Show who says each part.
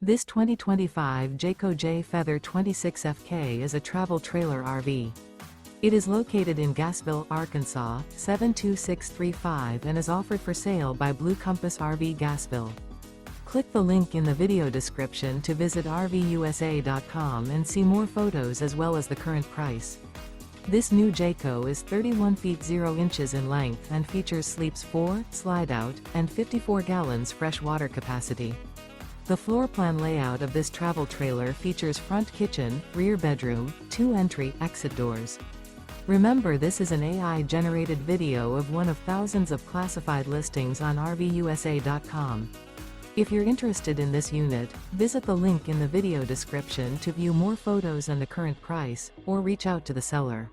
Speaker 1: This 2025 Jayco Jay Feather 26FK is a travel trailer RV. It is located in Gassville, Arkansas, 72635 and is offered for sale by Blue Compass RV Gassville. Click the link in the video description to visit RVUSA.com and see more photos as well as the current price. This new Jayco is 31 feet 0 inches in length and features sleeps 4, slide-out, and 54 gallons fresh water capacity. The floor plan layout of this travel trailer features front kitchen, rear bedroom, 2 entry/exit doors. Remember, this is an AI-generated video of one of thousands of classified listings on RVUSA.com. If you're interested in this unit, visit the link in the video description to view more photos and the current price, or reach out to the seller.